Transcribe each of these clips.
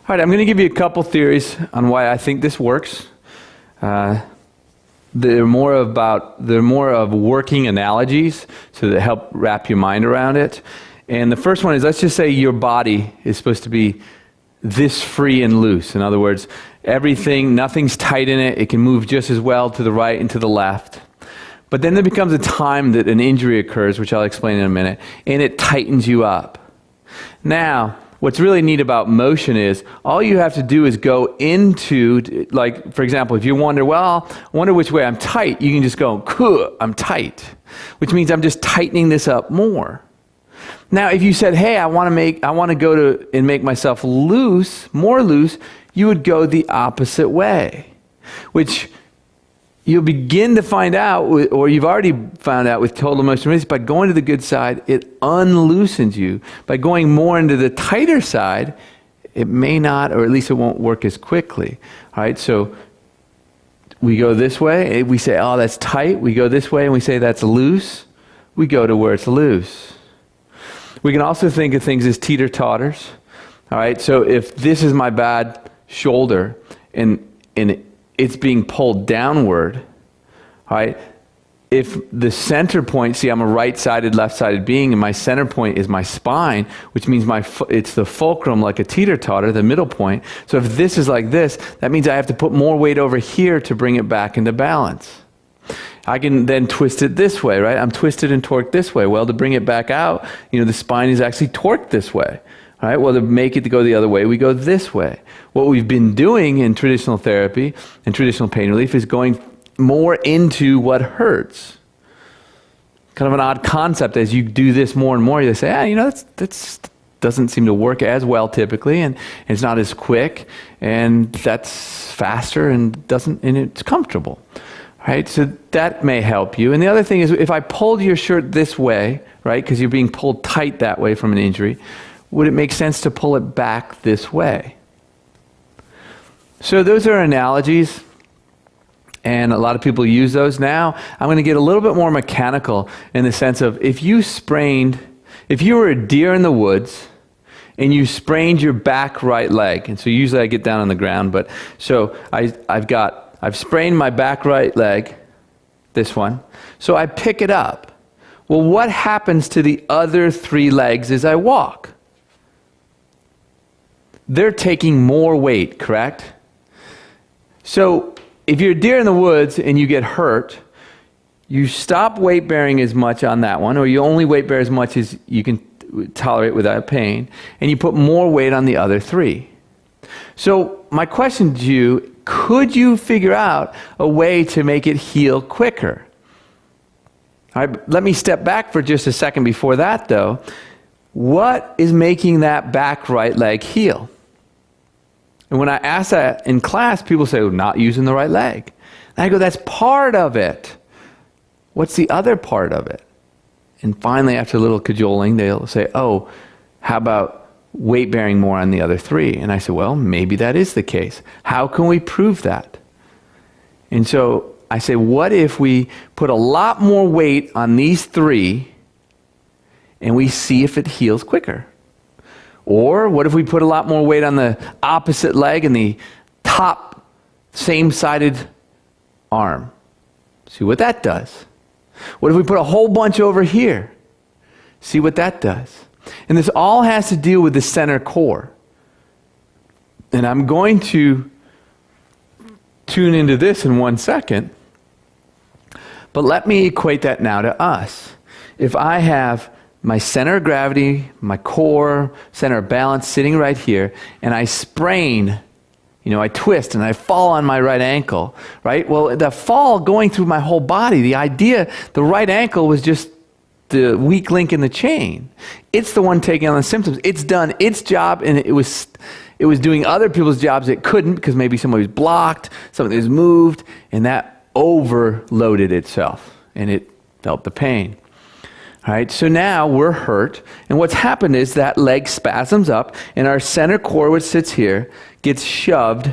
All right, I'm going to give you a couple theories on why I think this works. They're more of working analogies, so that help wrap your mind around it. And the first one is, let's just say your body is supposed to be this free and loose. In other words, nothing's tight in it. It can move just as well to the right and to the left. But then there becomes a time that an injury occurs, which I'll explain in a minute, and it tightens you up. Now, what's really neat about motion is all you have to do is go into, like, for example, if you wonder, I wonder which way I'm tight, you can just go, I'm tight, which means I'm just tightening this up more. Now, if you said, hey, I want to go to and make myself loose, more loose, you would go the opposite way, which you'll begin to find out, or you've already found out with total emotion release, by going to the good side, it unloosens you. By going more into the tighter side, it may not, or at least it won't work as quickly. All right, so we go this way, we say, oh, that's tight. We go this way and we say that's loose. We go to where it's loose. We can also think of things as teeter-totters. All right, so if this is my bad shoulder and it's being pulled downward, all right? If the center point, see, I'm a right-sided, left-sided being, and my center point is my spine, which means it's the fulcrum, like a teeter-totter, the middle point. So if this is like this, that means I have to put more weight over here to bring it back into balance. I can then twist it this way, right? I'm twisted and torqued this way. Well, to bring it back out, the spine is actually torqued this way. All right, well, to make it to go the other way, we go this way. What we've been doing in traditional therapy and traditional pain relief is going more into what hurts. Kind of an odd concept. As you do this more and more, you say, that doesn't seem to work as well typically, and it's not as quick, and that's faster and it's comfortable. Right, so that may help you. And the other thing is, if I pulled your shirt this way, right, because you're being pulled tight that way from an injury, would it make sense to pull it back this way? So those are analogies, and a lot of people use those. Now, I'm going to get a little bit more mechanical in the sense of, if you were a deer in the woods, and you sprained your back right leg, and so usually I get down on the ground, but so I've sprained my back right leg, this one, so I pick it up. Well, what happens to the other three legs as I walk? They're taking more weight, correct? So if you're a deer in the woods and you get hurt, you stop weight bearing as much on that one, or you only weight bear as much as you can tolerate without pain, and you put more weight on the other three. So my question to you, could you figure out a way to make it heal quicker? All right, let me step back for just a second before that, though. What is making that back right leg heal? And when I ask that in class, people say, not using the right leg. And I go, that's part of it. What's the other part of it? And finally, after a little cajoling, they'll say, how about weight bearing more on the other three? And I say, well, maybe that is the case. How can we prove that? And so I say, what if we put a lot more weight on these three and we see if it heals quicker? Or what if we put a lot more weight on the opposite leg and the top same-sided arm? See what that does. What if we put a whole bunch over here? See what that does. And this all has to do with the center core. And I'm going to tune into this in 1 second. But let me equate that now to us. If I have my center of gravity, my core, center of balance sitting right here, and I sprain, I twist and I fall on my right ankle, right? Well, the fall going through my whole body, the idea, the right ankle was just the weak link in the chain. It's the one taking on the symptoms. It's done its job, and it was doing other people's jobs it couldn't, because maybe somebody was blocked, something was moved, and that overloaded itself, and it felt the pain. All right, so now we're hurt, and what's happened is that leg spasms up, and our center core, which sits here, gets shoved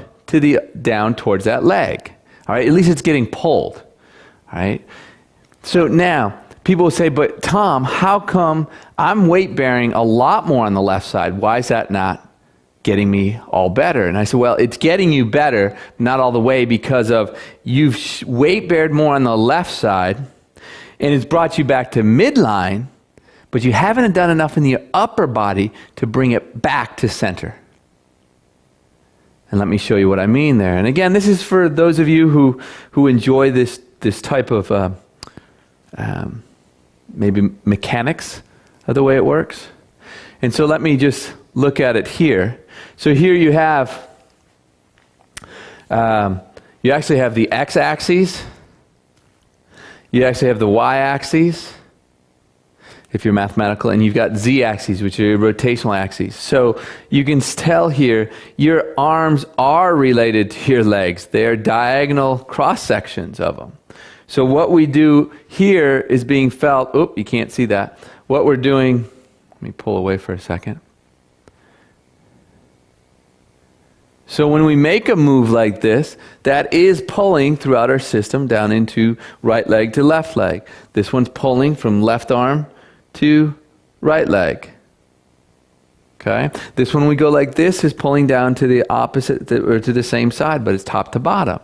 down towards that leg. All right, at least it's getting pulled. All right, so now people will say, but Tom, how come I'm weight bearing a lot more on the left side? Why is that not getting me all better. And I said, well, it's getting you better, not all the way, because of you've weight bared more on the left side, and it's brought you back to midline, but you haven't done enough in the upper body to bring it back to center. And let me show you what I mean there. And again, this is for those of you who enjoy this type of maybe mechanics of the way it works. And so let me just look at it here. So here you have, you actually have the x-axis, you actually have the y-axis, if you're mathematical, and you've got z-axes, which are your rotational axes. So you can tell here, your arms are related to your legs. They're diagonal cross-sections of them. So what we do here is being felt, oop, you can't see that. What we're doing, let me pull away for a second. So when we make a move like this, that is pulling throughout our system down into right leg to left leg. This one's pulling from left arm to right leg. Okay? This one we go like this is pulling down to the opposite, or to the same side, but it's top to bottom.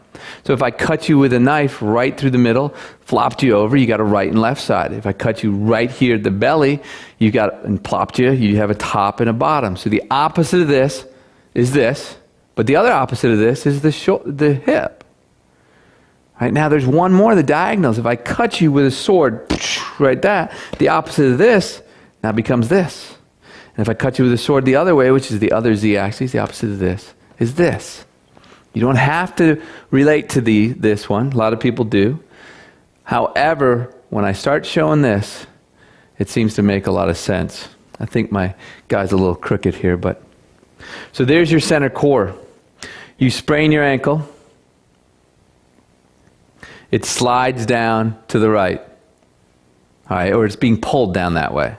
So if I cut you with a knife right through the middle, flopped you over, you got a right and left side. If I cut you right here at the belly, you got, and plopped you have a top and a bottom. So the opposite of this is this, but the other opposite of this is the hip. Right now, there's one more, the diagonals. If I cut you with a sword, right there, the opposite of this now becomes this. And if I cut you with a sword the other way, which is the other z-axis, the opposite of this is this. You don't have to relate to this one. A lot of people do. However, when I start showing this, it seems to make a lot of sense. I think my guy's a little crooked here, but... So there's your center core. You sprain your ankle. It slides down to the right. All right, or it's being pulled down that way.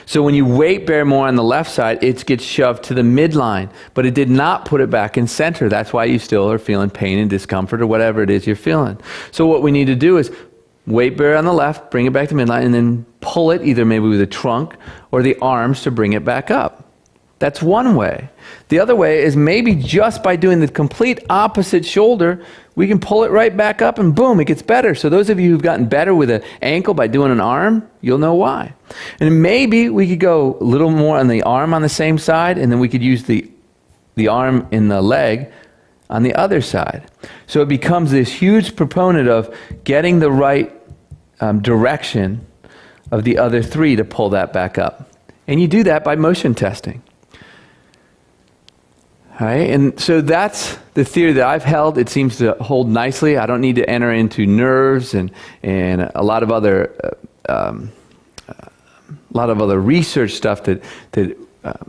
So when you weight bear more on the left side, it gets shoved to the midline, but it did not put it back in center. That's why you still are feeling pain and discomfort or whatever it is you're feeling. So what we need to do is weight bear on the left, bring it back to midline, and then pull it either maybe with the trunk or the arms to bring it back up. That's one way. The other way is maybe just by doing the complete opposite shoulder, we can pull it right back up and boom, it gets better. So those of you who've gotten better with an ankle by doing an arm, you'll know why. And maybe we could go a little more on the arm on the same side, and then we could use the arm in the leg on the other side. So it becomes this huge proponent of getting the right direction of the other three to pull that back up. And you do that by motion testing. All right, and so that's the theory that I've held. It seems to hold nicely. I don't need to enter into nerves and a lot of other research stuff that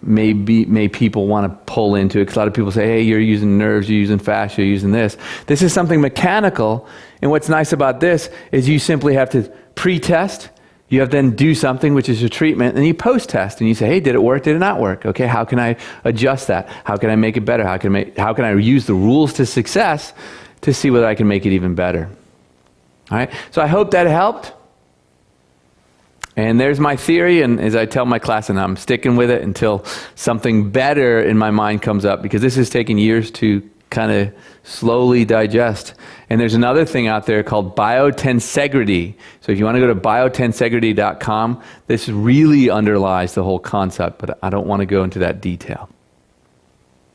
may people want to pull into it. Because a lot of people say, hey, you're using nerves, you're using fascia, you're using this. This is something mechanical, and what's nice about this is you simply have to pre-test. You have to then do something, which is your treatment, and you post-test, and you say, hey, did it work, did it not work? Okay, how can I adjust that? How can I make it better? How can I use the rules to success to see whether I can make it even better? All right, so I hope that helped. And there's my theory, and as I tell my class, and I'm sticking with it until something better in my mind comes up, because this has taken years to kind of slowly digest. And there's another thing out there called biotensegrity. So if you want to go to biotensegrity.com, this really underlies the whole concept, but I don't want to go into that detail.